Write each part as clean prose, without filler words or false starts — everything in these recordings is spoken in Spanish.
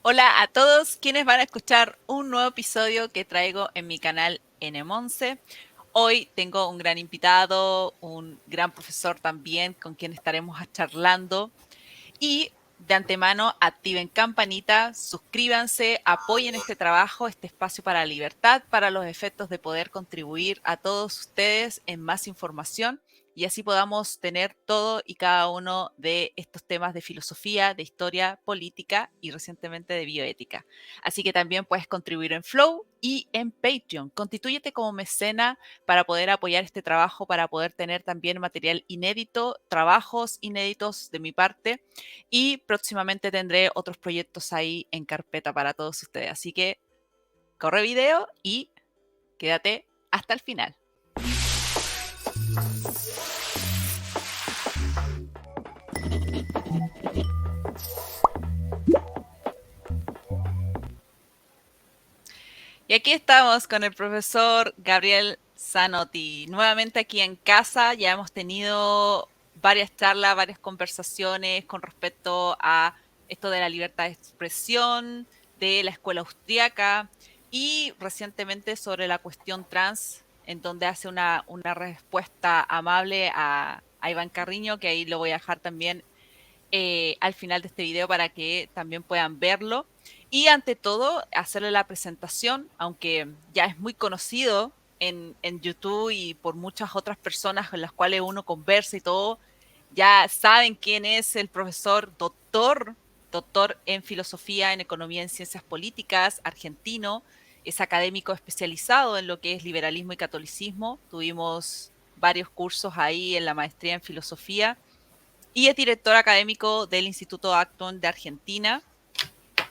Hola a todos quienes van a escuchar un nuevo episodio que traigo en mi canal N11. Hoy tengo un gran invitado, un gran profesor también con quien estaremos charlando. Y de antemano, activen campanita, suscríbanse, apoyen este trabajo, este espacio para la libertad, para los efectos de poder contribuir a todos ustedes en más información y así podamos tener todo y cada uno de estos temas de filosofía, de historia, política y recientemente de bioética. Así que también puedes contribuir en Flow y en Patreon. Constitúyete como mecena para poder apoyar este trabajo, para poder tener también material inédito, trabajos inéditos de mi parte y próximamente tendré otros proyectos ahí en carpeta para todos ustedes. Así que corre video y quédate hasta el final. Y aquí estamos con el profesor Gabriel Zanotti. Nuevamente aquí en casa, ya hemos tenido varias charlas, varias conversaciones con respecto a esto de la libertad de expresión, de la escuela austríaca y recientemente sobre la cuestión trans, en donde hace una respuesta amable a Iván Carriño, que ahí lo voy a dejar también al final de este video para que también puedan verlo. Y ante todo, hacerle la presentación, aunque ya es muy conocido en YouTube y por muchas otras personas con las cuales uno conversa y todo, ya saben quién es el profesor doctor en filosofía, en economía, en ciencias políticas, argentino, es académico especializado en lo que es liberalismo y catolicismo. Tuvimos varios cursos ahí en la maestría en filosofía y es director académico del Instituto Acton de Argentina.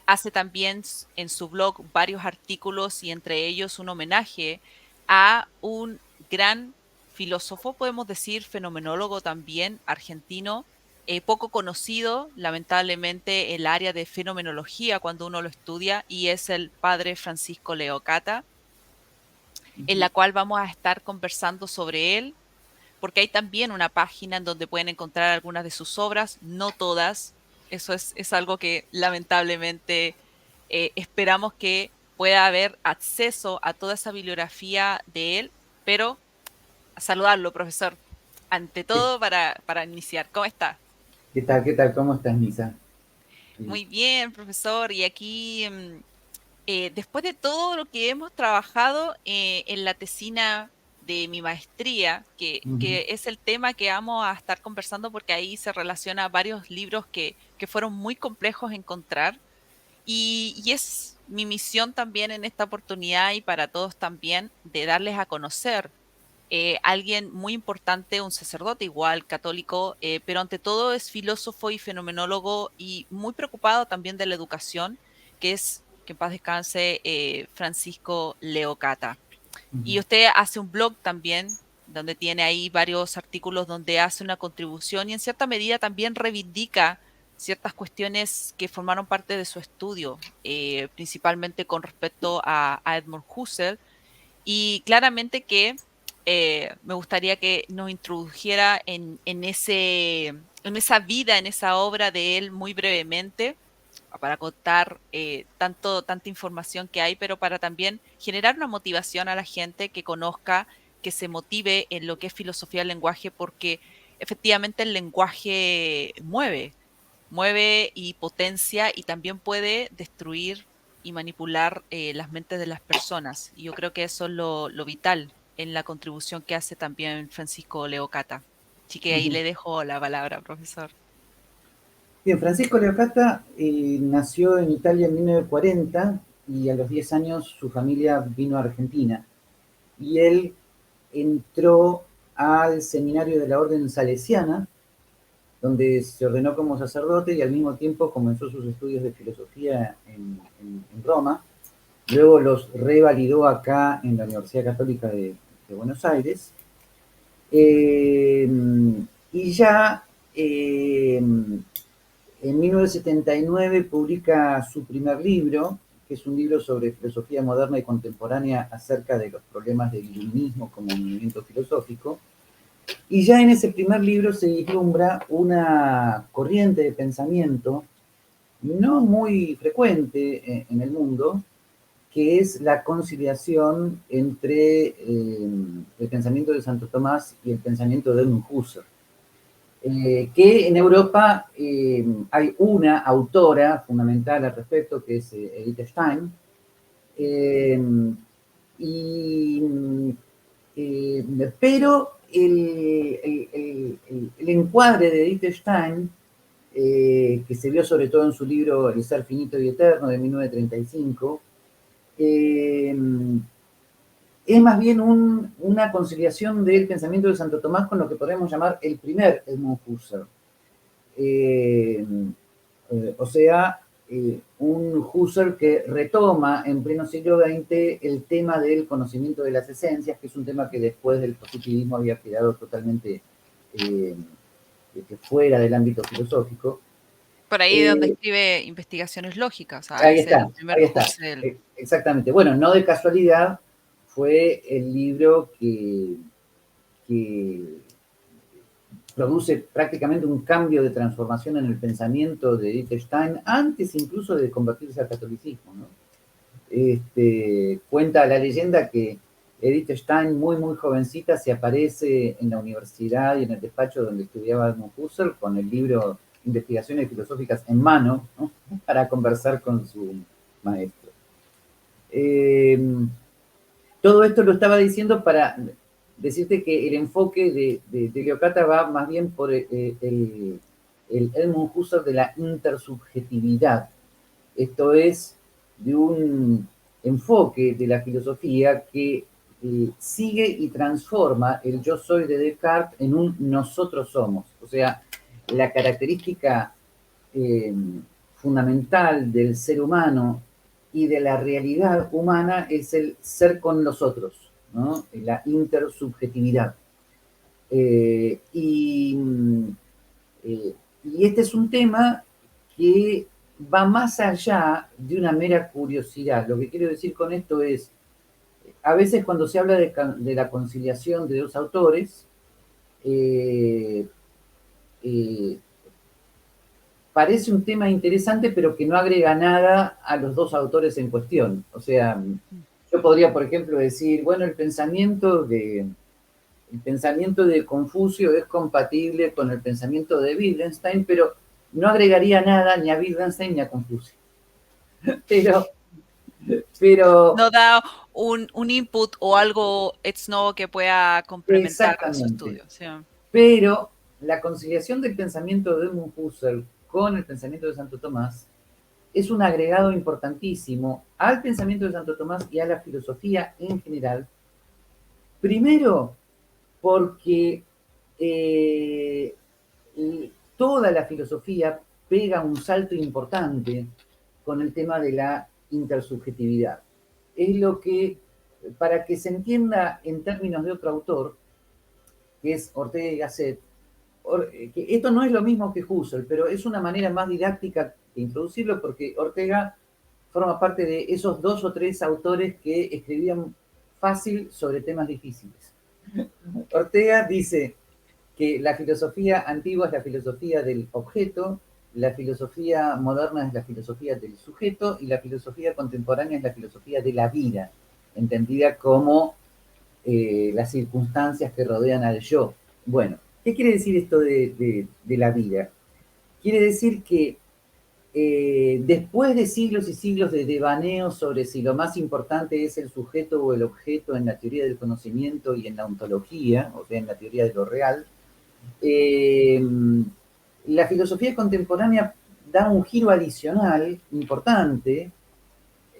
Hace también en su blog varios artículos y entre ellos un homenaje a un gran filósofo, podemos decir, fenomenólogo también argentino, poco conocido, lamentablemente, el área de fenomenología cuando uno lo estudia, y es el padre Francisco Leocata, en la cual vamos a estar conversando sobre él, porque hay también una página en donde pueden encontrar algunas de sus obras, no todas. Eso es algo que lamentablemente esperamos que pueda haber acceso a toda esa bibliografía de él, pero a saludarlo, profesor, ante ¿Qué, todo para iniciar. ¿Cómo está? qué tal? ¿Qué tal? ¿Cómo estás, Nisa? Sí. Muy bien, profesor. Y aquí, después de todo lo que hemos trabajado en la tesina de mi maestría, Ujú. que es el tema que vamos a estar conversando porque ahí se relaciona varios libros que fueron muy complejos de encontrar. Y es mi misión también en esta oportunidad y para todos también de darles a conocer alguien muy importante, un sacerdote igual, católico, pero ante todo es filósofo y fenomenólogo y muy preocupado también de la educación, que es, que en paz descanse, Francisco Leocata. Ujú. Y usted hace un blog también, donde tiene ahí varios artículos donde hace una contribución y en cierta medida también reivindica ciertas cuestiones que formaron parte de su estudio, principalmente con respecto a Edmund Husserl, y claramente que me gustaría que nos introdujera en esa vida, en esa obra de él muy brevemente, para contar tanta información que hay, pero para también generar una motivación a la gente que conozca, que se motive en lo que es filosofía del lenguaje, porque efectivamente el lenguaje mueve y potencia y también puede destruir y manipular las mentes de las personas. Y yo creo que eso es lo vital en la contribución que hace también Francisco Leocata. Así que ahí Ujú. le dejo la palabra, profesor. Bien, Francisco Leocata nació en Italia en 1940 y a los 10 años su familia vino a Argentina. Y él entró al seminario de la Orden Salesiana, donde se ordenó como sacerdote y al mismo tiempo comenzó sus estudios de filosofía en Roma. Luego los revalidó acá en la Universidad Católica de Buenos Aires. Eh, y ya en 1979 publica su primer libro, que es un libro sobre filosofía moderna y contemporánea acerca de los problemas del iluminismo como movimiento filosófico. Y ya en ese primer libro se vislumbra una corriente de pensamiento no muy frecuente en el mundo, que es la conciliación entre el pensamiento de Santo Tomás y el pensamiento de Edmund Husserl. Que en Europa hay una autora fundamental al respecto, que es Edith Stein, y, pero el encuadre de Edith Stein, que se vio sobre todo en su libro El ser finito y eterno de 1935, es más bien una conciliación del pensamiento de Santo Tomás con lo que podemos llamar el primer Edmund Husserl. O sea, un Husserl que retoma en pleno siglo XX el tema del conocimiento de las esencias, que es un tema que después del positivismo había quedado totalmente fuera del ámbito filosófico. Por ahí es donde escribe Investigaciones Lógicas, Ahí es está, el primer ahí está. Husserl. Exactamente. Bueno, no de casualidad fue el libro que produce prácticamente un cambio de transformación en el pensamiento de Edith Stein, antes incluso de convertirse al catolicismo, ¿no? Cuenta la leyenda que Edith Stein, muy, muy jovencita, se aparece en la universidad y en el despacho donde estudiaba Edmund Husserl con el libro Investigaciones Filosóficas en mano, ¿no? Para conversar con su maestro. Todo esto lo estaba diciendo para decirte que el enfoque de Leocata va más bien por el Edmund Husserl de la intersubjetividad. Esto es de un enfoque de la filosofía que sigue y transforma el yo soy de Descartes en un nosotros somos. O sea, la característica eh, fundamental del ser humano y de la realidad humana es el ser con los otros, ¿no? La intersubjetividad. Eh, y, eh, y este es un tema que va más allá de una mera curiosidad. Lo que quiero decir con esto es, a veces cuando se habla de la conciliación de dos autores, eh, eh, parece un tema interesante, pero que no agrega nada a los dos autores en cuestión. O sea, yo podría, por ejemplo, decir, bueno, el pensamiento de Confucio es compatible con el pensamiento de Wittgenstein, pero no agregaría nada ni a Wittgenstein ni a Confucio. Pero, pero No da un input o algo ex novo que pueda complementar su exactamente. estudio. ¿Sí? Pero la conciliación del pensamiento de Edmund Husserl con el pensamiento de Santo Tomás es un agregado importantísimo al pensamiento de Santo Tomás y a la filosofía en general. Primero, porque eh, toda la filosofía pega un salto importante con el tema de la intersubjetividad. Es lo que, para que se entienda en términos de otro autor, que es Ortega y Gasset, que esto no es lo mismo que Husserl, pero es una manera más didáctica de introducirlo porque Ortega forma parte de esos dos o tres autores que escribían fácil sobre temas difíciles. Ortega dice que la filosofía antigua es la filosofía del objeto, la filosofía moderna es la filosofía del sujeto y la filosofía contemporánea es la filosofía de la vida, entendida como las circunstancias que rodean al yo. Bueno, ¿qué quiere decir esto de la vida? Quiere decir que después de siglos y siglos de devaneo sobre si lo más importante es el sujeto o el objeto en la teoría del conocimiento y en la ontología, o sea, en la teoría de lo real, eh, la filosofía contemporánea da un giro adicional importante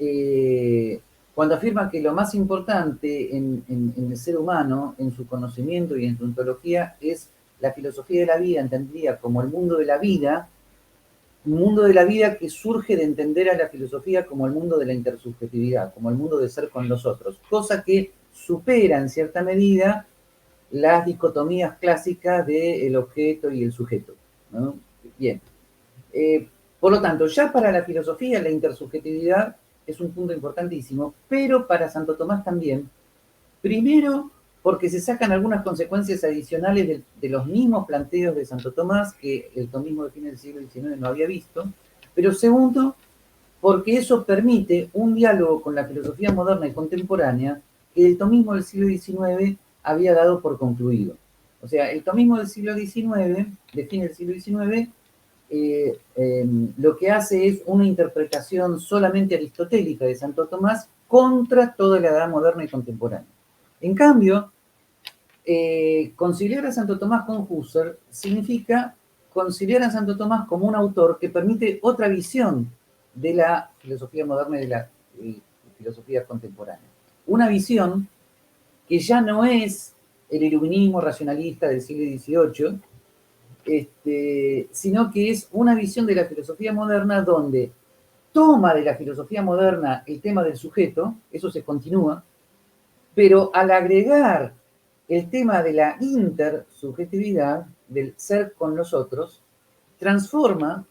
eh, cuando afirma que lo más importante en el ser humano, en su conocimiento y en su ontología, es la filosofía de la vida, entendida como el mundo de la vida, un mundo de la vida que surge de entender a la filosofía como el mundo de la intersubjetividad, como el mundo de ser con los otros, cosa que supera en cierta medida las dicotomías clásicas del objeto y el sujeto, ¿no? Bien. Por lo tanto, ya para la filosofía la intersubjetividad es un punto importantísimo, pero para Santo Tomás también. Primero, porque se sacan algunas consecuencias adicionales de los mismos planteos de Santo Tomás que el tomismo de fines del siglo XIX no había visto. Pero segundo, porque eso permite un diálogo con la filosofía moderna y contemporánea que el tomismo del siglo XIX había dado por concluido. O sea, el tomismo del siglo XIX, de fin del siglo XIX, lo que hace es una interpretación solamente aristotélica de Santo Tomás contra toda la edad moderna y contemporánea. En cambio, conciliar a Santo Tomás con Husserl significa conciliar a Santo Tomás como un autor que permite otra visión de la filosofía moderna y de la filosofía contemporánea. Una visión que ya no es el iluminismo racionalista del siglo XVIII, sino que es una visión de la filosofía moderna donde toma de la filosofía moderna el tema del sujeto, eso se continúa, pero al agregar el tema de la intersubjetividad, del ser con los otros, transforma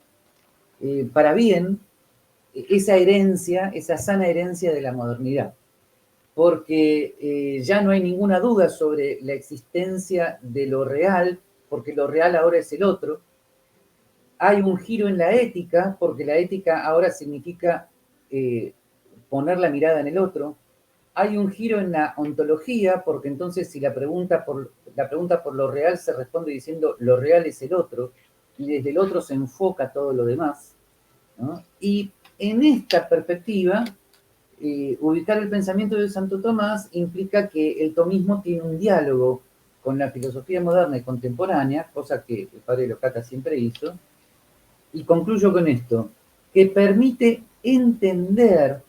para bien esa herencia, esa sana herencia de la modernidad. Porque ya no hay ninguna duda sobre la existencia de lo real, porque lo real ahora es el otro. Hay un giro en la ética, porque la ética ahora significa poner la mirada en el otro. Hay un giro en la ontología, porque entonces si la pregunta por lo real se responde diciendo lo real es el otro, y desde el otro se enfoca todo lo demás, ¿no? Y en esta perspectiva, ubicar el pensamiento de Santo Tomás implica que el tomismo tiene un diálogo con la filosofía moderna y contemporánea, cosa que el padre Locata siempre hizo, y concluyo con esto, que permite entender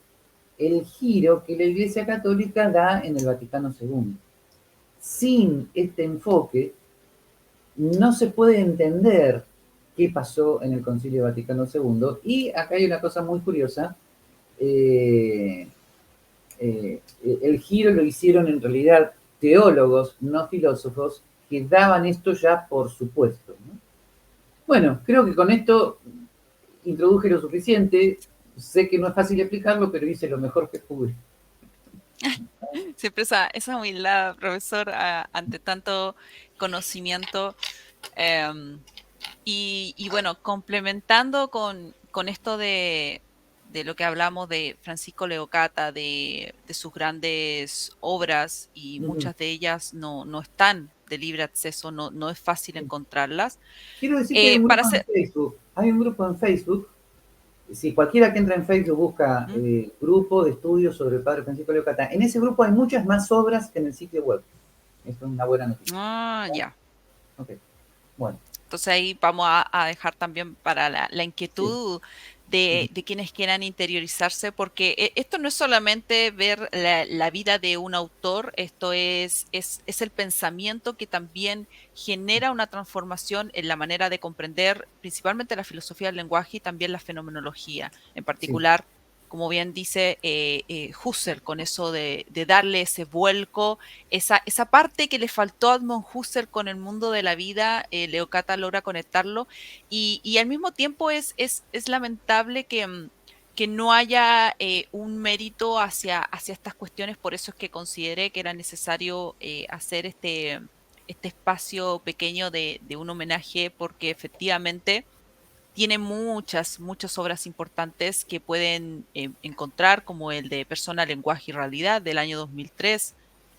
el giro que la Iglesia Católica da en el Vaticano II. Sin este enfoque, no se puede entender qué pasó en el Concilio Vaticano II. Y acá hay una cosa muy curiosa. Eh, el giro lo hicieron en realidad teólogos, no filósofos, que daban esto ya por supuesto, ¿no? Bueno, creo que con esto introduje lo suficiente. Sé que no es fácil explicarlo, pero hice lo mejor que pude. Siempre esa humildad, profesor, ante tanto conocimiento. em, y bueno, complementando con esto de lo que hablamos de Francisco Leocata, de sus grandes obras, y Ujú. muchas de ellas no están de libre acceso, no es fácil encontrarlas. Quiero decir que hay un Para grupo en hacer... Facebook. Hay un grupo en Facebook. Si cualquiera que entra en Facebook busca ¿Mm? grupo de estudios sobre el padre Francisco Leocata, en ese grupo hay muchas más obras que en el sitio web. Esto es una buena noticia. Ah, ¿No? ya. Ok, bueno, Entonces ahí vamos a dejar también para la sí. inquietud Ujú. de quienes quieran interiorizarse, porque esto no es solamente ver la vida de un autor, esto es el pensamiento que también genera una transformación en la manera de comprender principalmente la filosofía del lenguaje y también la fenomenología, en Sí, particular, como bien dice Husserl, con eso de darle ese vuelco, esa parte que le faltó a Edmund Husserl con el mundo de la vida, Leocata logra conectarlo, y al mismo tiempo es lamentable que no haya un mérito hacia estas cuestiones. Por eso es que consideré que era necesario hacer este espacio pequeño de un homenaje, porque efectivamente tiene muchas obras importantes que pueden encontrar, como el de Persona, Lenguaje y Realidad del año 2003,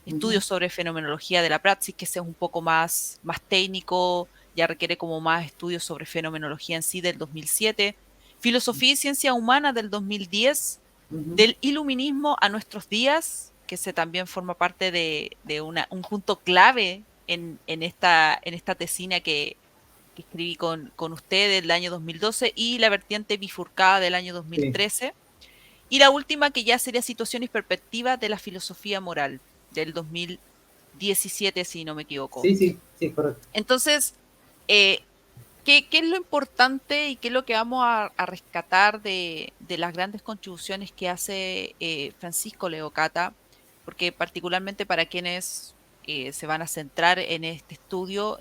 ujú, estudios sobre fenomenología de la praxis, que ese es un poco más técnico, ya requiere como más estudios sobre fenomenología en sí, del 2007, Filosofía y Ciencia Humana del 2010, ujú. del Iluminismo a nuestros días, que ese también forma parte de un punto clave en esta tesina que escribí con usted del año 2012, y La vertiente bifurcada del año Sí, 2013, y la última, que ya sería Situación y perspectiva de la filosofía moral del 2017, si no me equivoco. sí, sí, sí, correcto. Entonces, eh, ¿qué es lo importante y qué es lo que vamos a rescatar de las grandes contribuciones que hace Francisco Leocata? Porque particularmente para quienes se van a centrar en este estudio,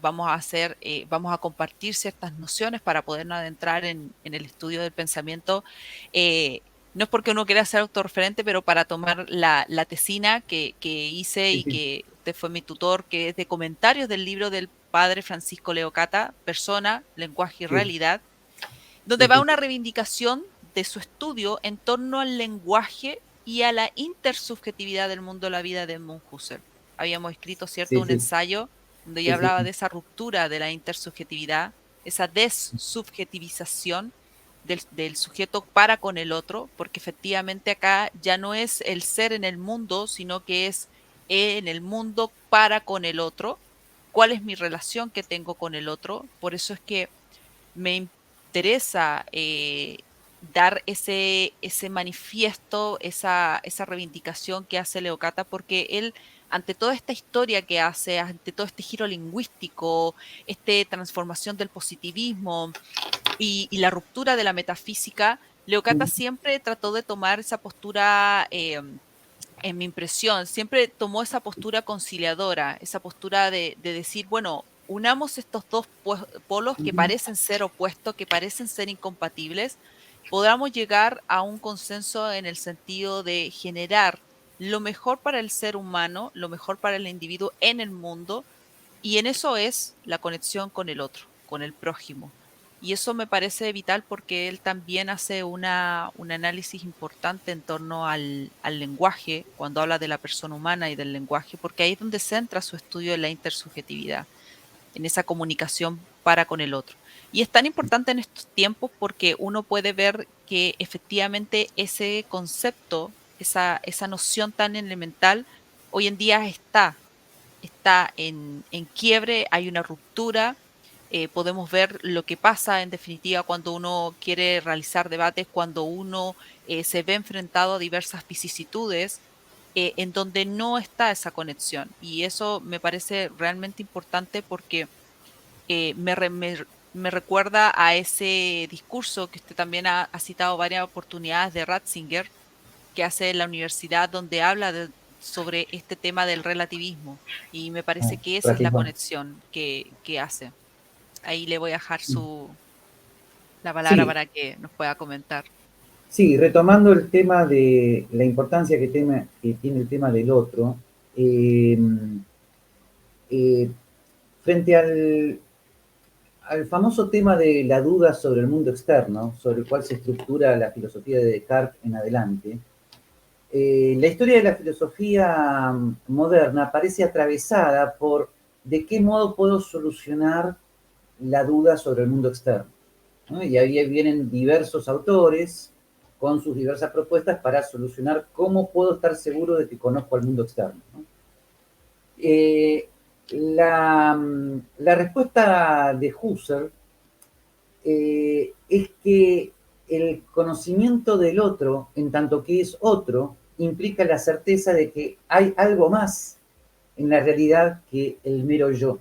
vamos a compartir ciertas nociones para podernos adentrar en el estudio del pensamiento. eh, no es porque uno quiera ser autorreferente, pero para tomar la tesina que hice Sí, y sí. que usted fue mi tutor, que es de comentarios del libro del padre Francisco Leocata, Persona, Lenguaje y Sí. Realidad. donde va una reivindicación de su estudio en torno al lenguaje y a la intersubjetividad del mundo de la vida de Edmund Husserl. Habíamos escrito, ¿cierto?, Sí, un sí, ensayo donde ya sí, sí. hablaba de esa ruptura de la intersubjetividad, esa dessubjetivización del sujeto para con el otro, porque efectivamente acá ya no es el ser en el mundo, sino que es en el mundo para con el otro. ¿Cuál es mi relación que tengo con el otro? Por eso es que me interesa dar ese manifiesto, esa reivindicación que hace Leocata, porque él, ante toda esta historia que hace, ante todo este giro lingüístico, esta transformación del positivismo y la ruptura de la metafísica, Leocata siempre trató de tomar esa postura en mi impresión, siempre tomó esa postura conciliadora, esa postura de decir, bueno, unamos estos dos polos que Ujú. parecen ser opuestos, que parecen ser incompatibles, podamos llegar a un consenso en el sentido de generar lo mejor para el ser humano, lo mejor para el individuo en el mundo, y en eso es la conexión con el otro, con el prójimo. Y eso me parece vital porque él también hace un análisis importante en torno al lenguaje, cuando habla de la persona humana y del lenguaje, porque ahí es donde centra su estudio de la intersubjetividad, en esa comunicación para con el otro. Y es tan importante en estos tiempos porque uno puede ver que efectivamente ese concepto, esa noción tan elemental, hoy en día está en quiebre, hay una ruptura. Podemos ver lo que pasa en definitiva cuando uno quiere realizar debates, cuando uno se ve enfrentado a diversas vicisitudes en donde no está esa conexión. Y eso me parece realmente importante porque me recuerda a ese discurso que usted también ha citado varias oportunidades de Ratzinger, que hace en la universidad, donde habla sobre este tema del relativismo. Y me Ah, parece que esa es la ratismo. conexión que hace. Ahí le voy a dejar la palabra Sí, para que nos pueda comentar. sí, retomando el tema de la importancia que tiene el tema del otro, eh, eh, frente al famoso tema de la duda sobre el mundo externo, sobre el cual se estructura la filosofía de Descartes en adelante, la historia de la filosofía moderna parece atravesada por de qué modo puedo solucionar la duda sobre el mundo externo, ¿no? Y ahí vienen diversos autores con sus diversas propuestas para solucionar cómo puedo estar seguro de que conozco al mundo externo, ¿no? Eh, la respuesta de Husserl es que el conocimiento del otro, en tanto que es otro, implica la certeza de que hay algo más en la realidad que el mero yo,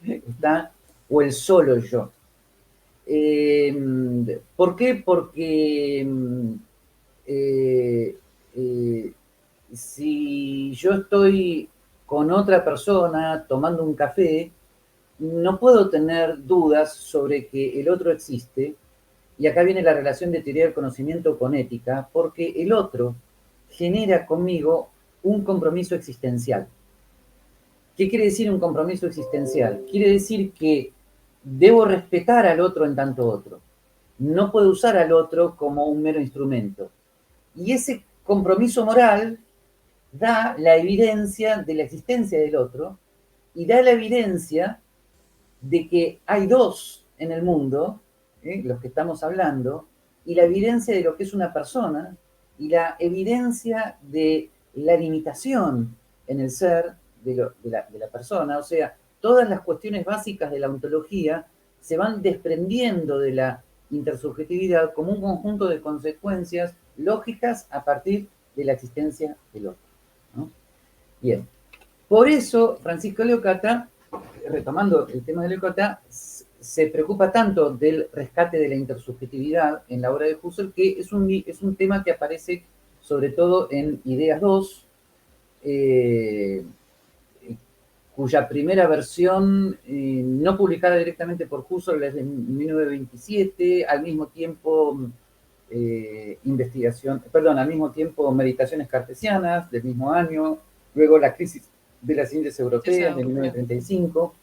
¿está? O el solo yo. ¿Por qué? Porque eh, eh, si yo estoy con otra persona tomando un café, no puedo tener dudas sobre que el otro existe. Y acá viene la relación de teoría del conocimiento con ética, porque el otro genera conmigo un compromiso existencial. ¿Qué quiere decir un compromiso existencial? Quiere decir que debo respetar al otro en tanto otro. No puedo usar al otro como un mero instrumento. Y ese compromiso moral da la evidencia de la existencia del otro y da la evidencia de que hay dos en el mundo, los que estamos hablando, y la evidencia de lo que es una persona y la evidencia de la limitación en el ser de la persona. O sea, todas las cuestiones básicas de la ontología se van desprendiendo de la intersubjetividad como un conjunto de consecuencias lógicas a partir de la existencia del otro, ¿no? Bien, por eso Francisco Leocata, retomando el tema de Leocata, se preocupa tanto del rescate de la intersubjetividad en la obra de Husserl, que es un tema que aparece sobre todo en Ideas 2, eh, cuya primera versión, no publicada directamente por Husserl, es de 1927, al mismo tiempo al mismo tiempo Meditaciones Cartesianas del mismo año, luego La crisis de las Indias Sí, sea Europeas de europeo. 1935.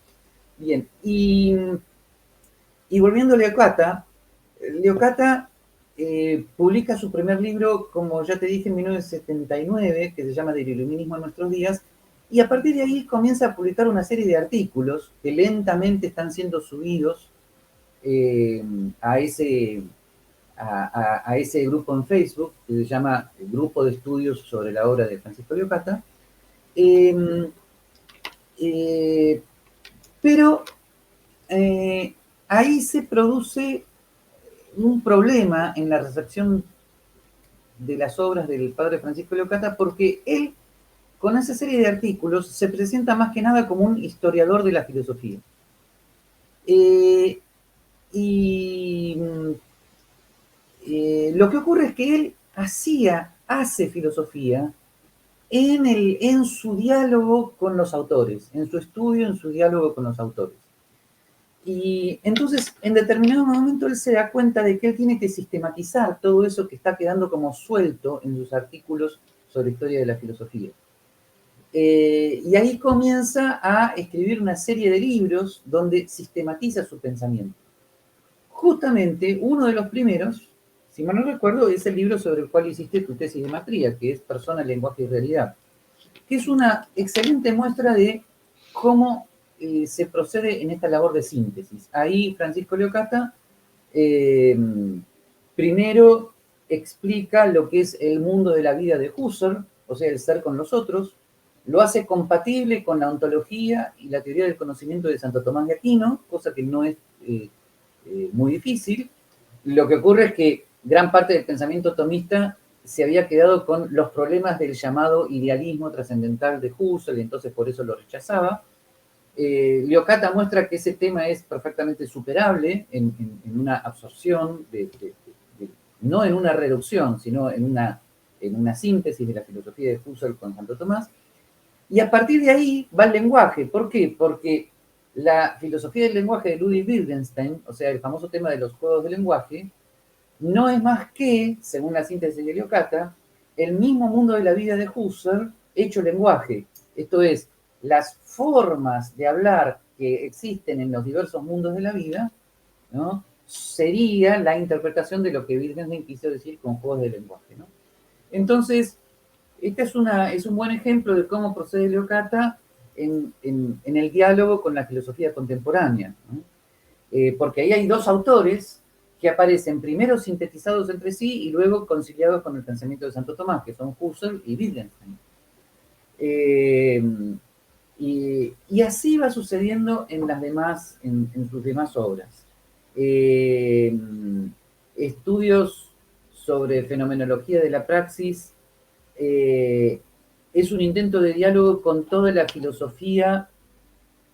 Bien, y volviéndole a Cata, Leocata publica su primer libro, como ya te dije, en 1979, que se llama Del Iluminismo en nuestros días, y a partir de ahí comienza a publicar una serie de artículos que lentamente están siendo subidos eh, a, ese, a ese grupo en Facebook, que se llama Grupo de Estudios sobre la Obra de Francisco Leocata. Eh, eh, pero ahí se produce un problema en la recepción de las obras del padre Francisco Leocata, porque él, con esa serie de artículos, se presenta más que nada como un historiador de la filosofía. Eh, y lo que ocurre es que él hace filosofía en su diálogo con los autores, en su estudio, en su diálogo con los autores. Y entonces, en determinado momento, él se da cuenta de que él tiene que sistematizar todo eso que está quedando como suelto en sus artículos sobre historia de la filosofía. Y ahí comienza a escribir una serie de libros donde sistematiza su pensamiento. Justamente uno de los primeros, si mal no recuerdo, es el libro sobre el cual hiciste tu tesis de maestría, que es Persona, Lenguaje y Realidad, que es una excelente muestra de cómo se procede en esta labor de síntesis. Ahí Francisco Leocata eh, primero explica lo que es el mundo de la vida de Husserl, o sea, el ser con los otros, lo hace compatible con la ontología y la teoría del conocimiento de Santo Tomás de Aquino, cosa que no es muy difícil. Lo que ocurre es que gran parte del pensamiento tomista se había quedado con los problemas del llamado idealismo trascendental de Husserl, y entonces por eso lo rechazaba. Leocata muestra que ese tema es perfectamente superable en una absorción, no en una reducción, sino en una síntesis de la filosofía de Husserl con Santo Tomás. Y a partir de ahí va el lenguaje. ¿Por qué? Porque la filosofía del lenguaje de Ludwig Wittgenstein, o sea, el famoso tema de los juegos de lenguaje, no es más que, según la síntesis de Leocata, el mismo mundo de la vida de Husserl hecho lenguaje. Esto es, las formas de hablar que existen en los diversos mundos de la vida, ¿no? Sería la interpretación de lo que Wittgenstein quiso decir con juegos de lenguaje, ¿no? Entonces, este es un buen ejemplo de cómo procede Leocata en el diálogo con la filosofía contemporánea, ¿no? Porque ahí hay dos autores que aparecen primero sintetizados entre sí y luego conciliados con el pensamiento de Santo Tomás, que son Husserl y Wittgenstein. Eh, y así va sucediendo en sus demás obras. Eh, Estudios sobre fenomenología de la praxis es un intento de diálogo con toda la filosofía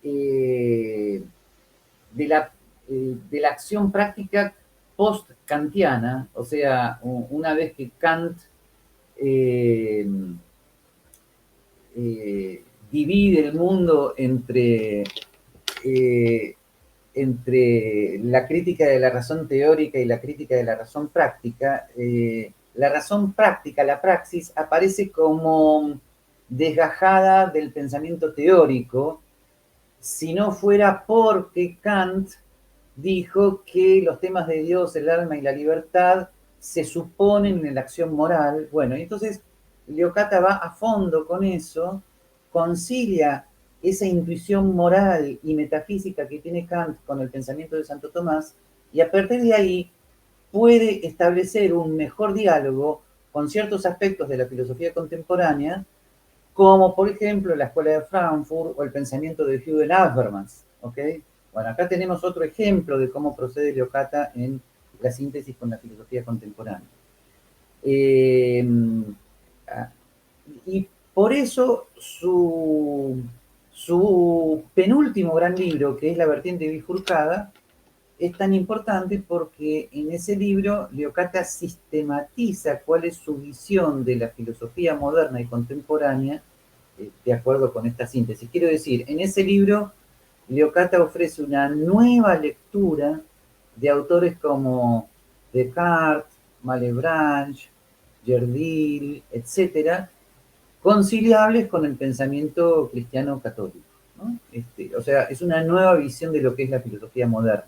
eh, de la acción práctica post-kantiana, o sea, una vez que Kant eh, divide el mundo eh, entre la crítica de la razón teórica y la crítica de la razón práctica, la razón práctica, la praxis, aparece como desgajada del pensamiento teórico, si no fuera porque Kant dijo que los temas de Dios, el alma y la libertad se suponen en la acción moral. Bueno, entonces Leocata va a fondo con eso, concilia esa intuición moral y metafísica que tiene Kant con el pensamiento de Santo Tomás, y a partir de ahí puede establecer un mejor diálogo con ciertos aspectos de la filosofía contemporánea, como por ejemplo la Escuela de Frankfurt o el pensamiento de Hugh Habermas, ¿ok? Bueno, acá tenemos otro ejemplo de cómo procede Leocata en la síntesis con la filosofía contemporánea. Eh, y por eso su penúltimo gran libro, que es La vertiente bifurcada, es tan importante porque en ese libro Leocata sistematiza cuál es su visión de la filosofía moderna y contemporánea de acuerdo con esta síntesis. Quiero decir, en ese libro Leocata ofrece una nueva lectura de autores como Descartes, Malebranche, Gerdil, etcétera, conciliables con el pensamiento cristiano católico, ¿no? O sea, es una nueva visión de lo que es la filosofía moderna.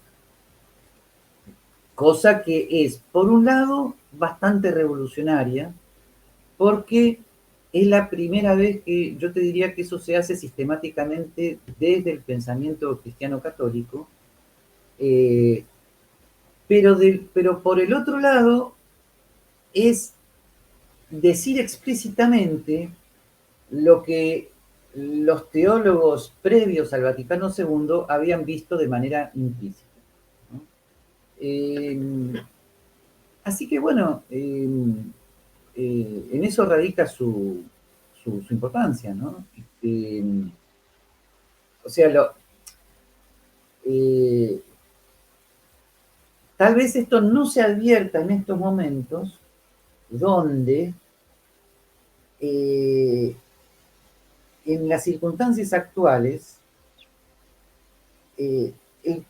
cosa que es, por un lado, bastante revolucionaria, porque es la primera vez que yo te diría que eso se hace sistemáticamente desde el pensamiento cristiano católico, eh, pero por el otro lado es decir explícitamente lo que los teólogos previos al Vaticano II habían visto de manera implícita, ¿no? Así que bueno, en eso radica su importancia, ¿no? O sea, eh, tal vez esto no se advierta en estos momentos donde eh, en las circunstancias actuales eh, el,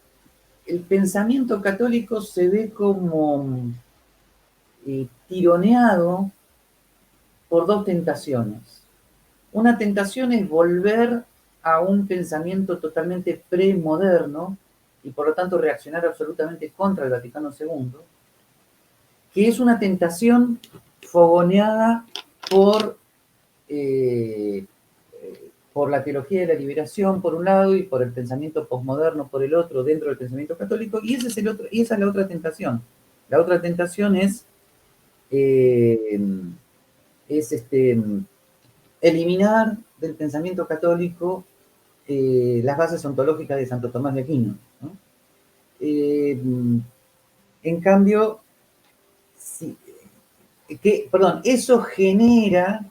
el, pensamiento católico se ve como tironeado por dos tentaciones. Una tentación es volver a un pensamiento totalmente premoderno y por lo tanto reaccionar absolutamente contra el Vaticano II, que es una tentación fogoneada por, eh, por la teología de la liberación por un lado y por el pensamiento posmoderno por el otro dentro del pensamiento católico, y, ese es el otro, y esa es la otra tentación. La otra tentación eh, es eliminar del pensamiento católico las bases ontológicas de Santo Tomás de Aquino, ¿no? En cambio, sí, eso genera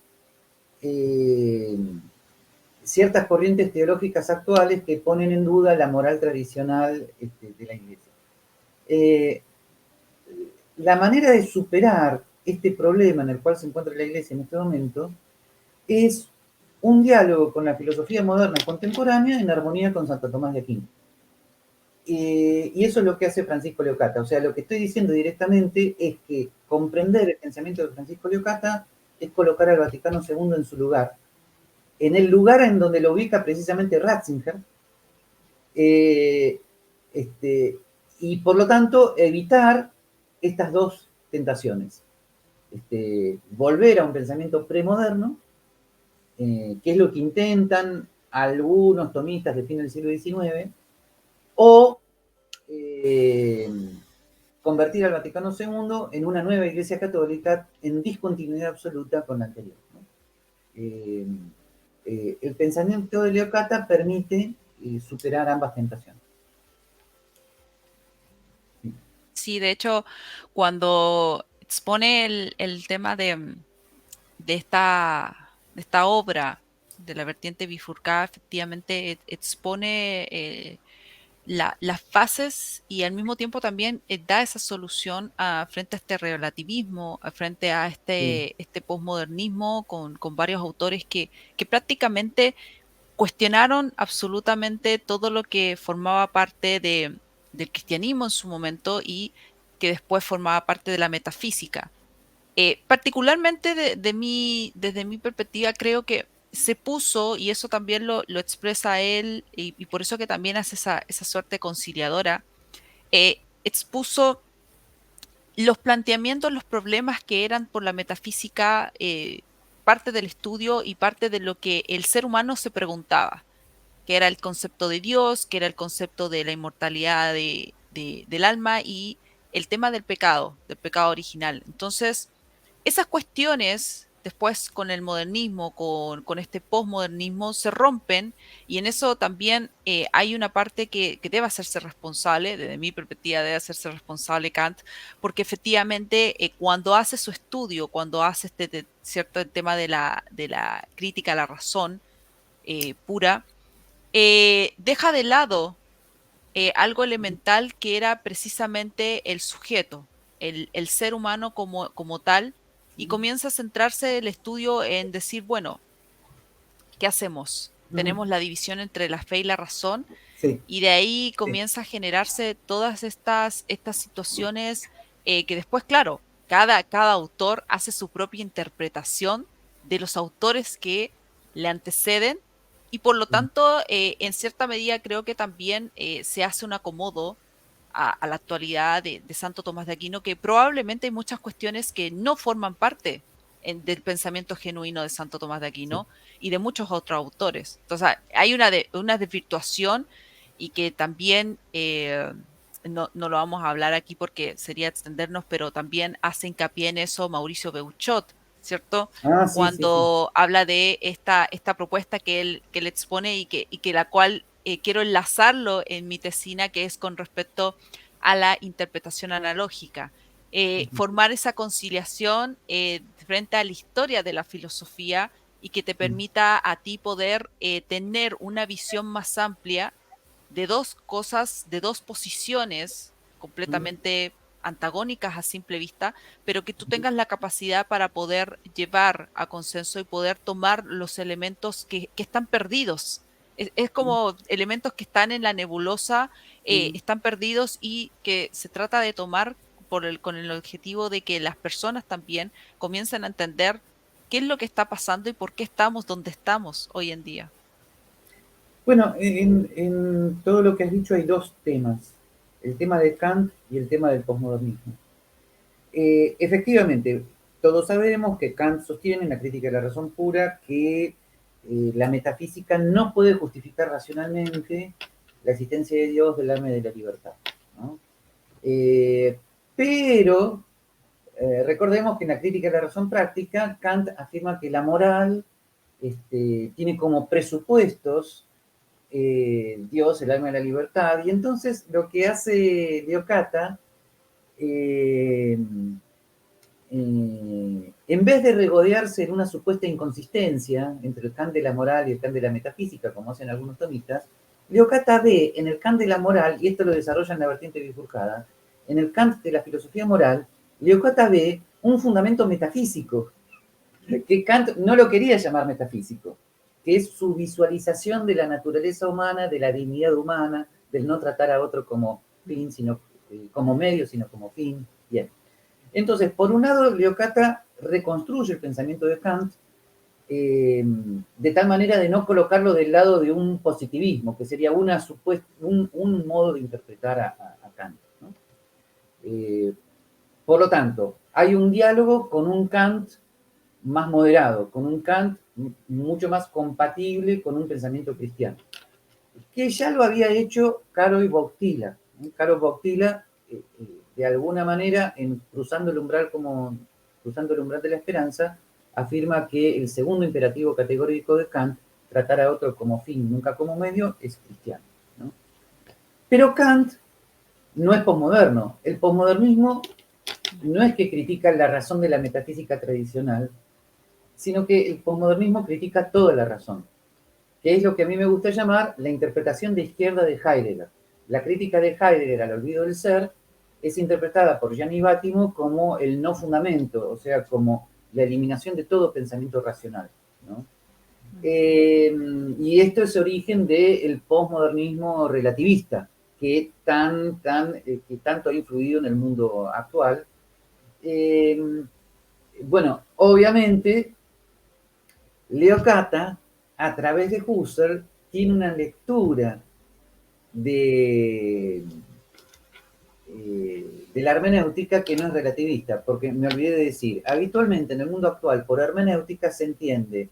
eh, ciertas corrientes teológicas actuales que ponen en duda la moral tradicional de la Iglesia. Eh, la manera de superar este problema en el cual se encuentra la Iglesia en este momento es un diálogo con la filosofía moderna contemporánea en armonía con Santo Tomás de Aquino. Y eso es lo que hace Francisco Leocata. O sea, lo que estoy diciendo directamente es que comprender el pensamiento de Francisco Leocata es colocar al Vaticano II en su lugar, en el lugar en donde lo ubica precisamente Ratzinger, eh, y por lo tanto evitar estas dos tentaciones. Volver a un pensamiento premoderno, que es lo que intentan algunos tomistas de fin del siglo XIX, o convertir al Vaticano II en una nueva iglesia católica en discontinuidad absoluta con la anterior, ¿no? El pensamiento de Leocata permite superar ambas tentaciones. Sí, de hecho, cuando expone el tema de esta obra, de la vertiente bifurcada, efectivamente expone las fases y al mismo tiempo también da esa solución frente a este relativismo, frente a Sí. este posmodernismo con varios autores que prácticamente cuestionaron absolutamente todo lo que formaba parte del cristianismo en su momento y que después formaba parte de la metafísica. Particularmente desde mi perspectiva, creo que se puso, y eso también lo expresa él, y por eso que también hace esa suerte conciliadora, expuso los planteamientos, los problemas que eran por la metafísica, parte del estudio y parte de lo que el ser humano se preguntaba, que era el concepto de Dios, que era el concepto de la inmortalidad del alma y el tema del pecado original. Entonces, esas cuestiones, después con el modernismo, con este posmodernismo, se rompen y en eso también hay una parte que debe hacerse responsable, desde mi perspectiva debe hacerse responsable Kant, porque efectivamente cuando hace su estudio, cuando hace cierto tema de la crítica a la razón pura, deja de lado algo elemental que era precisamente el sujeto, el ser humano como tal, y comienza a centrarse el estudio en decir, bueno, ¿qué hacemos? Tenemos la división entre la fe y la razón, Sí, y de ahí sí. comienza a generarse todas estas situaciones que después, claro, cada autor hace su propia interpretación de los autores que le anteceden y por lo tanto, en cierta medida creo que también se hace un acomodo a la actualidad de Santo Tomás de Aquino, que probablemente hay muchas cuestiones que no forman parte del pensamiento genuino de Santo Tomás de Sí. Aquino y de muchos otros autores. Entonces, hay una desvirtuación y que también, no lo vamos a hablar aquí porque sería extendernos, pero también hace hincapié en eso Mauricio Beuchot, ¿cierto? Ah, sí, sí, sí. Cuando habla de esta propuesta que él expone y que la cual quiero enlazarlo en mi tesina, que es con respecto a la interpretación analógica. Ujú, Formar esa conciliación frente a la historia de la filosofía y que te mm, permita a ti poder tener una visión más amplia de dos cosas, de dos posiciones mm, completamente antagónicas a simple vista, pero que tú ujú, tengas la capacidad para poder llevar a consenso y poder tomar los elementos que están perdidos. Es mm, como elementos que están en la nebulosa, mm. están perdidos y que se trata de tomar con el objetivo de que las personas también comiencen a entender qué es lo que está pasando y por qué estamos donde estamos hoy en día. Bueno, en todo lo que has dicho hay dos temas, el tema de Kant y el tema del posmodernismo. Efectivamente, todos sabemos que Kant sostiene en la crítica de la razón pura que la metafísica no puede justificar racionalmente la existencia de Dios, del alma y de la libertad, ¿no? Eh, pero recordemos que en la crítica de la razón práctica, Kant afirma que la moral tiene como presupuestos Dios, el alma y la libertad, y entonces lo que hace Leocata eh, en vez de regodearse en una supuesta inconsistencia entre el Kant de la moral y el Kant de la metafísica, como hacen algunos tomistas, Leocata ve en el Kant de la moral, y esto lo desarrolla en la vertiente bifurcada, en el Kant de la filosofía moral, Leocata ve un fundamento metafísico, que Kant no lo quería llamar metafísico, que es su visualización de la naturaleza humana, de la dignidad humana, del no tratar a otro como fin, sino como medio, sino como fin. Bien. Entonces, por un lado, Leocata reconstruye el pensamiento de Kant de tal manera de no colocarlo del lado de un positivismo, que sería un modo de interpretar a Kant, ¿no? Por lo tanto, hay un diálogo con un Kant más moderado, con un Kant mucho más compatible con un pensamiento cristiano, que ya lo había hecho Karol Wojtyla. Karol Wojtyla, de alguna manera, cruzando el umbral de la esperanza, afirma que el segundo imperativo categórico de Kant, tratar a otro como fin, nunca como medio, es cristiano, ¿no? Pero Kant no es posmoderno. El posmodernismo no es que critica la razón de la metafísica tradicional, sino que el posmodernismo critica toda la razón, que es lo que a mí me gusta llamar la interpretación de izquierda de Heidegger. La crítica de Heidegger al olvido del ser es interpretada por Gianni Bátimo como el no fundamento, o sea, como la eliminación de todo pensamiento racional, ¿no? Y esto es origen del posmodernismo relativista, que tanto ha influido en el mundo actual. Eh, bueno, obviamente Leo Cata, a través de Husserl, tiene una lectura de, de la hermenéutica que no es relativista, porque me olvidé de decir, habitualmente en el mundo actual por hermenéutica se entiende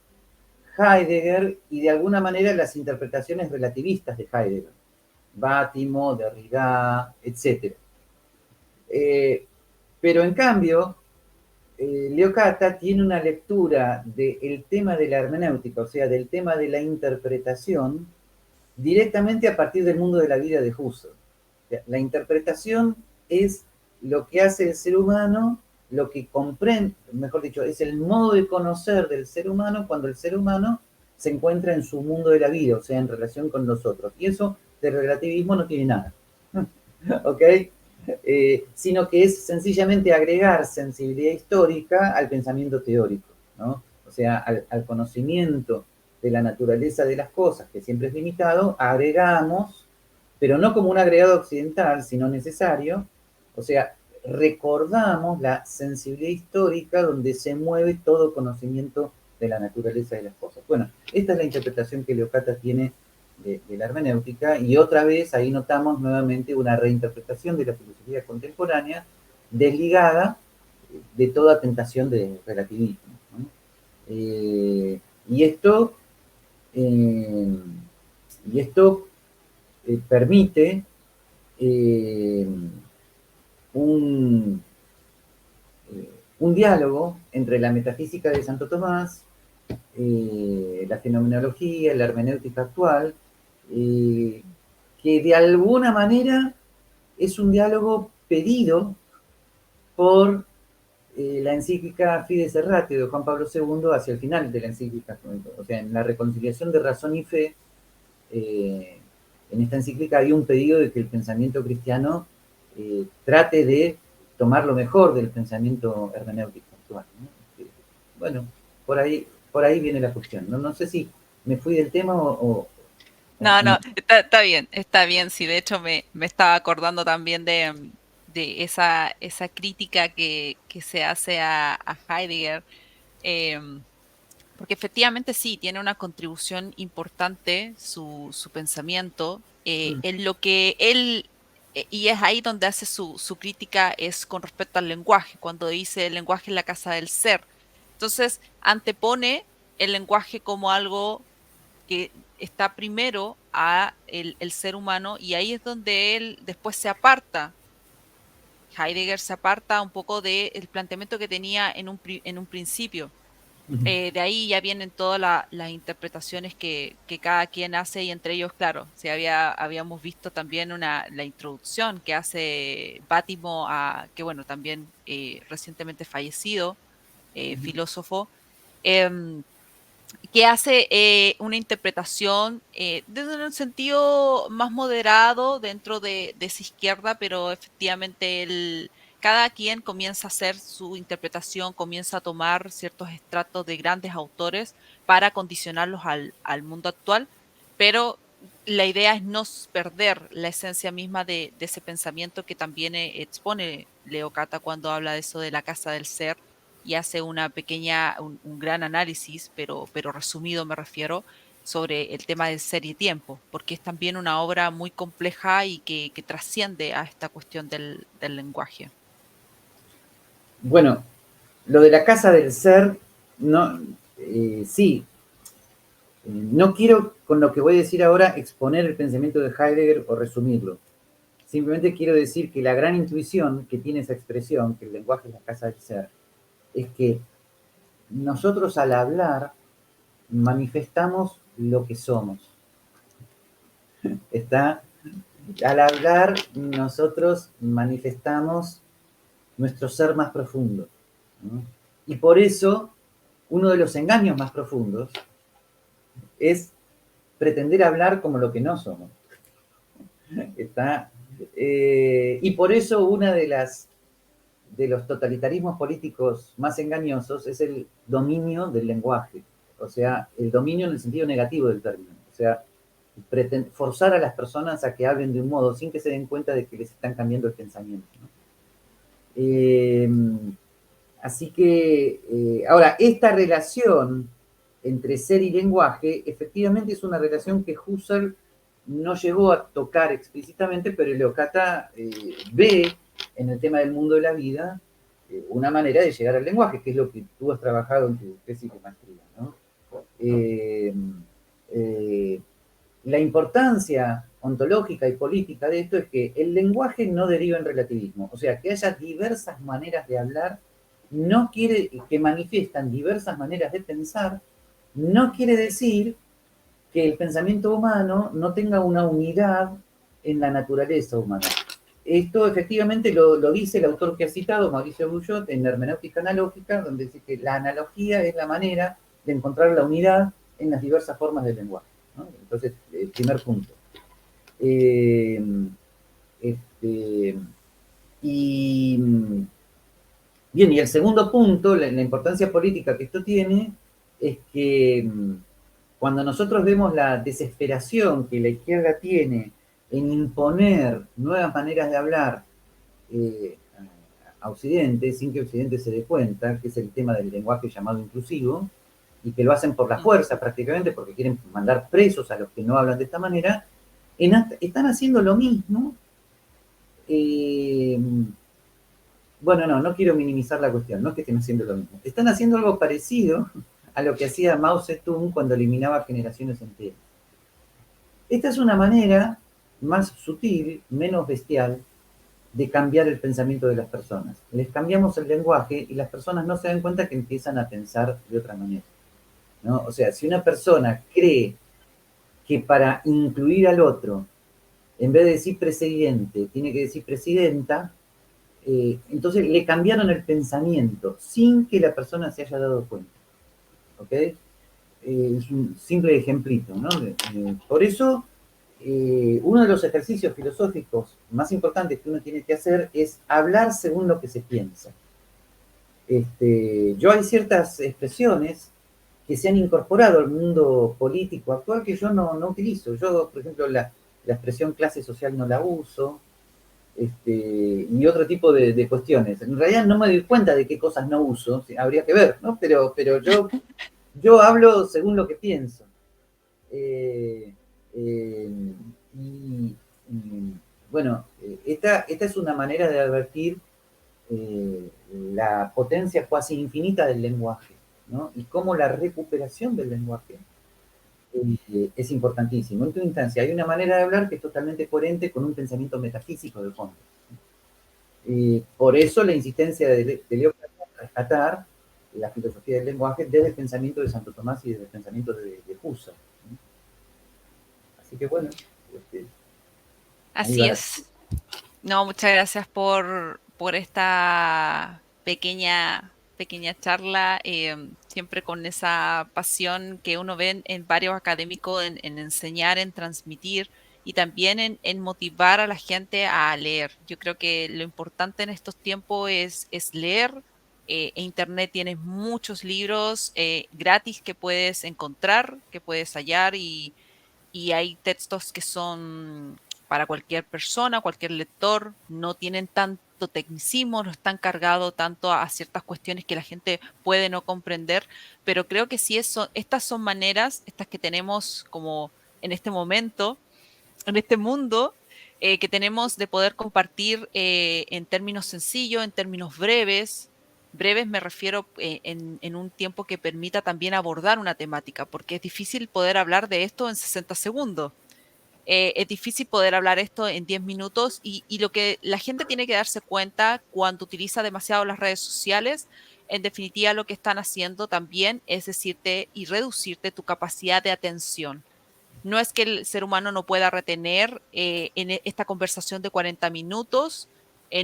Heidegger y de alguna manera las interpretaciones relativistas de Heidegger, Bátimo, Derrida, etc. Eh, pero en cambio, Leocata tiene una lectura del tema de la hermenéutica, o sea, del tema de la interpretación, directamente a partir del mundo de la vida de Husserl. La interpretación es lo que hace el ser humano, lo que comprende, mejor dicho, es el modo de conocer del ser humano cuando el ser humano se encuentra en su mundo de la vida, o sea, en relación con los otros. Y eso de relativismo no tiene nada. ¿Ok? Sino que es sencillamente agregar sensibilidad histórica al pensamiento teórico, ¿no? O sea, al conocimiento de la naturaleza de las cosas, que siempre es limitado, agregamos, pero no como un agregado occidental, sino necesario, o sea, recordamos la sensibilidad histórica donde se mueve todo conocimiento de la naturaleza de las cosas. Bueno, esta es la interpretación que Leocata tiene de la hermenéutica, y otra vez ahí notamos nuevamente una reinterpretación de la filosofía contemporánea desligada de toda tentación de relativismo, ¿no? Y esto, eh, y esto permite eh, un, un diálogo entre la metafísica de Santo Tomás, la fenomenología, la hermenéutica actual, eh, que de alguna manera es un diálogo pedido por la encíclica Fides et Ratio de Juan Pablo II hacia el final de la encíclica, o sea, en la reconciliación de razón y fe, en esta encíclica hay un pedido de que el pensamiento cristiano trate de tomar lo mejor del pensamiento hermenéutico actual, ¿no? Bueno, por ahí viene la cuestión. No, no sé si me fui del tema o No, no. no, está bien, está bien. Sí, de hecho me estaba acordando también de esa crítica que se hace a Heidegger, em, porque efectivamente sí, tiene una contribución importante su pensamiento, en lo que él, y es ahí donde hace su crítica, es con respecto al lenguaje, cuando dice el lenguaje es la casa del ser. Entonces, antepone el lenguaje como algo que está primero a el ser humano, y ahí es donde él después se aparta. Heidegger se aparta un poco del planteamiento que tenía en un principio. De ahí ya vienen todas las interpretaciones que cada quien hace, y entre ellos, claro, habíamos visto también la introducción que hace Bátimo, que bueno, también recientemente fallecido, filósofo, em, que hace una interpretación desde un sentido más moderado dentro de esa izquierda, pero efectivamente cada quien comienza a hacer su interpretación, comienza a tomar ciertos estratos de grandes autores para condicionarlos al mundo actual, pero la idea es no perder la esencia misma de ese pensamiento que también expone Leo Cata cuando habla de eso de la casa del ser, y hace un gran análisis, pero resumido me refiero, sobre el tema del ser y tiempo, porque es también una obra muy compleja y que trasciende a esta cuestión del lenguaje. Bueno, lo de la casa del ser, no, sí, no quiero con lo que voy a decir ahora exponer el pensamiento de Heidegger o resumirlo. Simplemente quiero decir que la gran intuición que tiene esa expresión, que el lenguaje es la casa del ser, es que nosotros al hablar manifestamos lo que somos. Está, al hablar nosotros manifestamos nuestro ser más profundo, ¿no? Y por eso uno de los engaños más profundos es pretender hablar como lo que no somos. Está, y por eso una de los totalitarismos políticos más engañosos es el dominio del lenguaje, o sea, el dominio en el sentido negativo del término, o sea, forzar a las personas a que hablen de un modo sin que se den cuenta de que les están cambiando el pensamiento, ¿no? Así que, ahora, esta relación entre ser y lenguaje efectivamente es una relación que Husserl no llegó a tocar explícitamente, pero Leocata ve en el tema del mundo de la vida una manera de llegar al lenguaje, que es lo que tú has trabajado en tu tesis de maestría, ¿no? Eh, eh, la importancia ontológica y política de esto es que el lenguaje no deriva en relativismo, o sea, que haya diversas maneras de hablar, no quiere que manifiestan diversas maneras de pensar, no quiere decir que el pensamiento humano no tenga una unidad en la naturaleza humana. Esto efectivamente lo dice el autor que ha citado, Mauricio Bullot, en Hermenéutica Analógica, donde dice que la analogía es la manera de encontrar la unidad en las diversas formas del lenguaje, ¿no? Entonces, el primer punto. Eh, este, y bien, y el segundo punto, la importancia política que esto tiene, es que cuando nosotros vemos la desesperación que la izquierda tiene en imponer nuevas maneras de hablar eh, a Occidente, sin que Occidente se dé cuenta, que es el tema del lenguaje llamado inclusivo, y que lo hacen por la fuerza prácticamente porque quieren mandar presos a los que no hablan de esta manera, están haciendo lo mismo. Bueno, no quiero minimizar la cuestión, no es que estén haciendo lo mismo. Están haciendo algo parecido a lo que hacía Mao Zedong cuando eliminaba generaciones enteras. Esta es una manera más sutil, menos bestial, de cambiar el pensamiento de las personas. Les cambiamos el lenguaje y las personas no se dan cuenta que empiezan a pensar de otra manera, ¿no? O sea, si una persona cree que para incluir al otro, en vez de decir presidente, tiene que decir presidenta, entonces le cambiaron el pensamiento sin que la persona se haya dado cuenta. ¿Ok? Es un simple ejemplito, ¿no? Por eso, uno de los ejercicios filosóficos más importantes que uno tiene que hacer es hablar según lo que se piensa. Yo hay ciertas expresiones que se han incorporado al mundo político actual que yo no utilizo. Yo, por ejemplo, la expresión clase social no la uso, y otro tipo de cuestiones. En realidad no me doy cuenta de qué cosas no uso, habría que ver, ¿no? Pero yo hablo según lo que pienso. Eh, eh, y, y, bueno, esta es una manera de advertir la potencia cuasi infinita del lenguaje, ¿no? Y cómo la recuperación del lenguaje es importantísimo. En última instancia, hay una manera de hablar que es totalmente coherente con un pensamiento metafísico de fondo. Por eso la insistencia de Leo en rescatar la filosofía del lenguaje desde el pensamiento de Santo Tomás y desde el pensamiento de Husserl. Así que bueno, este, ahí Así va. es. No, muchas gracias por esta pequeña charla, siempre con esa pasión que uno ve en varios académicos en enseñar, en transmitir y también en motivar a la gente a leer. Yo creo que lo importante en estos tiempos es leer. Internet tiene muchos libros gratis que puedes encontrar, que puedes hallar y hay textos que son para cualquier persona, cualquier lector, no tienen tanto tecnicismo, no están cargados tanto a ciertas cuestiones que la gente puede no comprender, pero creo que sí estas son maneras, estas que tenemos como en este momento, en este mundo, que tenemos de poder compartir en términos sencillos, en términos breves. Breves me refiero en un tiempo que permita también abordar una temática, porque es difícil poder hablar de esto en 60 segundos. Es difícil poder hablar esto en 10 minutos y lo que la gente tiene que darse cuenta cuando utiliza demasiado las redes sociales, en definitiva lo que están haciendo también es decirte y reducirte tu capacidad de atención. No es que el ser humano no pueda retener esta conversación de 40 minutos,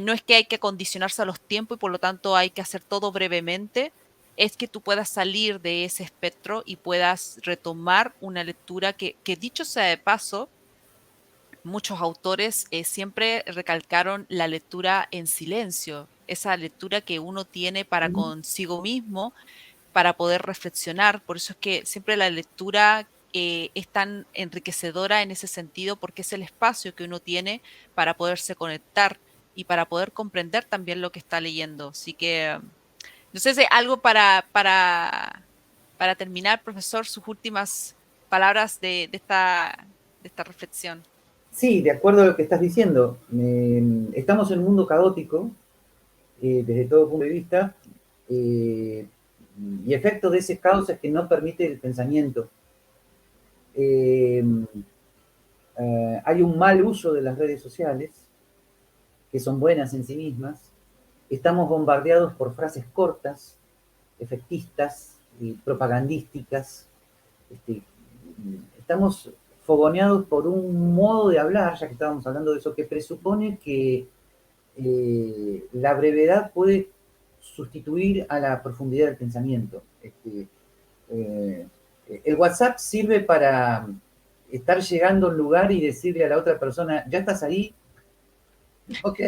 no es que hay que condicionarse a los tiempos y por lo tanto hay que hacer todo brevemente, es que tú puedas salir de ese espectro y puedas retomar una lectura que dicho sea de paso, muchos autores siempre recalcaron la lectura en silencio, esa lectura que uno tiene para consigo mismo, para poder reflexionar. Por eso es que siempre la lectura es tan enriquecedora en ese sentido, porque es el espacio que uno tiene para poderse conectar y para poder comprender también lo que está leyendo. Así que, no sé si algo para terminar, profesor, sus últimas palabras de esta reflexión. Sí, de acuerdo a lo que estás diciendo, estamos en un mundo caótico desde todo punto de vista, eh, y efecto de ese caos es que no permite el pensamiento. Eh, hay un mal uso de las redes sociales, que son buenas en sí mismas. Estamos bombardeados por frases cortas, efectistas y propagandísticas. Este, estamos fogoneados por un modo de hablar, ya que estábamos hablando de eso, que presupone que la brevedad puede sustituir a la profundidad del pensamiento. Eh, el WhatsApp sirve para estar llegando a un lugar y decirle a la otra persona, ¿ya estás ahí? Ok.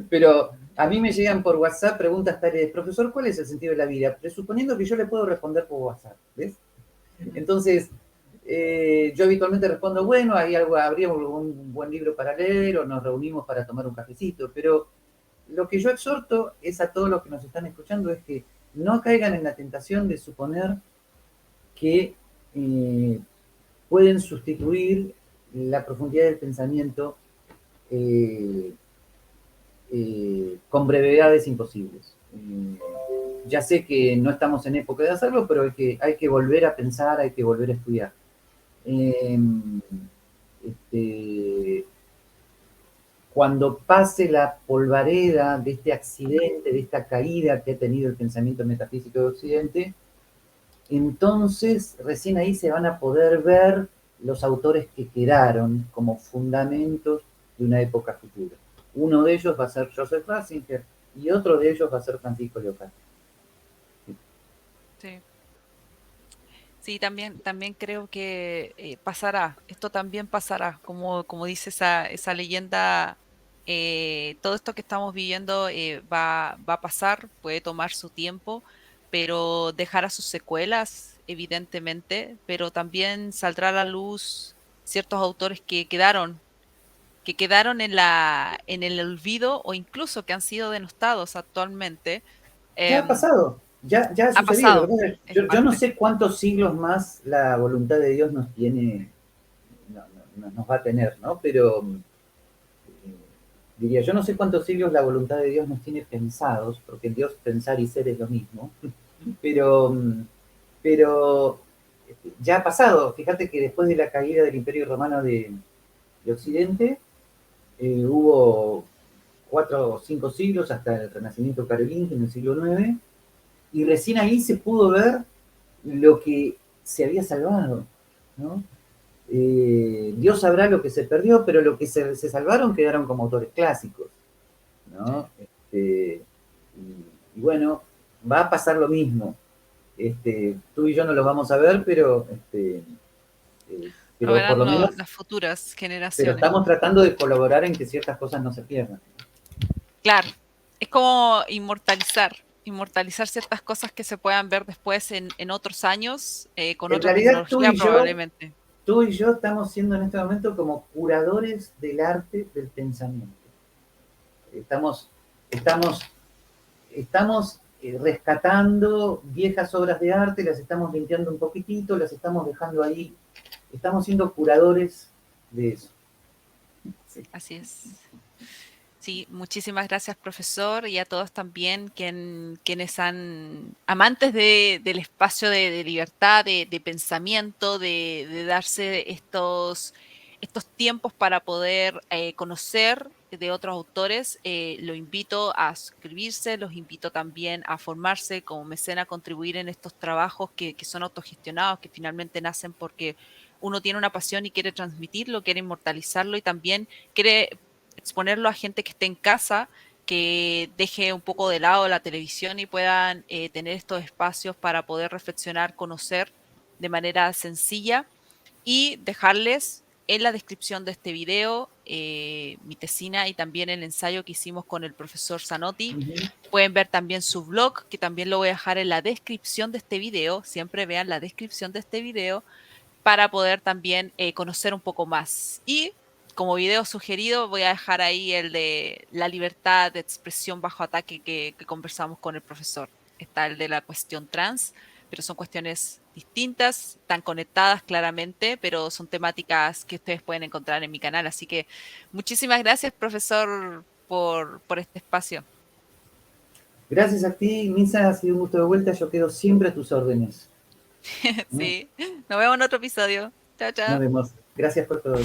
Pero a mí me llegan por WhatsApp preguntas tales, profesor, ¿cuál es el sentido de la vida? Presuponiendo que yo le puedo responder por WhatsApp, ¿ves? Entonces, yo habitualmente respondo, bueno, hay algo, habría un buen libro para leer o nos reunimos para tomar un cafecito, pero lo que yo exhorto es a todos los que nos están escuchando es que no caigan en la tentación de suponer que pueden sustituir la profundidad del pensamiento eh, con brevedades imposibles. Ya sé que no estamos en época de hacerlo, pero hay que volver a pensar, hay que volver a estudiar. Este, cuando pase la polvareda de este accidente, de esta caída que ha tenido el pensamiento metafísico de Occidente, entonces recién ahí se van a poder ver los autores que quedaron como fundamentos de una época futura. Uno de ellos va a ser Joseph Ratzinger y otro de ellos va a ser Francisco Leocal. Sí. Sí, también creo que pasará, esto también pasará, como dice esa leyenda, todo esto que estamos viviendo va a pasar, puede tomar su tiempo, pero dejará sus secuelas, evidentemente, pero también saldrá a la luz ciertos autores que quedaron en el olvido o incluso que han sido denostados actualmente. Ya ha Em, pasado, ya ha ha sucedido. Lo pasado, que pasa es que es yo no parte. sé cuántos siglos más la voluntad de Dios nos tiene, nos va a tener, ¿no? Pero diría, yo no sé cuántos siglos la voluntad de Dios nos tiene pensados, porque en Dios pensar y ser es lo mismo, pero, pero ya ha pasado. Fíjate que después de la caída del Imperio Romano de Occidente, hubo 4 o 5 siglos hasta el Renacimiento carolingio en el siglo IX, y recién ahí se pudo ver lo que se había salvado, ¿no? Dios sabrá lo que se perdió, pero lo que se salvaron quedaron como autores clásicos, ¿no? Y bueno, va a pasar lo mismo. Tú y yo no lo vamos a ver, eh, Lo pero por verán lo menos, las futuras pero generaciones. estamos tratando de colaborar en que ciertas cosas no se pierdan. Claro, es como inmortalizar ciertas cosas que se puedan ver después en otros años, con En otra realidad, tecnología probablemente. tú y yo estamos siendo en este momento como curadores del arte del pensamiento. Estamos, estamos, estamos rescatando viejas obras de arte, las estamos limpiando un poquitito, las estamos dejando ahí. Estamos siendo curadores de eso. Sí. Así es. Sí, muchísimas gracias, profesor, y a todos también quienes han, amantes del espacio de libertad, de pensamiento, de darse estos tiempos para poder conocer de otros autores. Lo invito a suscribirse, los invito también a formarse como mecena, a contribuir en estos trabajos que son autogestionados, que finalmente nacen porque uno tiene una pasión y quiere transmitirlo, quiere inmortalizarlo y también quiere exponerlo a gente que esté en casa, que deje un poco de lado la televisión y puedan tener estos espacios para poder reflexionar, conocer de manera sencilla y dejarles en la descripción de este video mi tesina y también el ensayo que hicimos con el profesor Zanotti. Uh-huh. Pueden ver también su blog, que también lo voy a dejar en la descripción de este video. Siempre vean la descripción de este video para poder también conocer un poco más. Y como video sugerido voy a dejar ahí el de la libertad de expresión bajo ataque que conversamos con el profesor. Está el de la cuestión trans, pero son cuestiones distintas, están conectadas claramente, pero son temáticas que ustedes pueden encontrar en mi canal. Así que muchísimas gracias, profesor, por este espacio. Gracias a ti, Misa, ha sido un gusto de vuelta. Yo quedo siempre a tus órdenes. ¿No? Sí, nos vemos en otro episodio. Chao, Nos chao. vemos. Gracias por todo.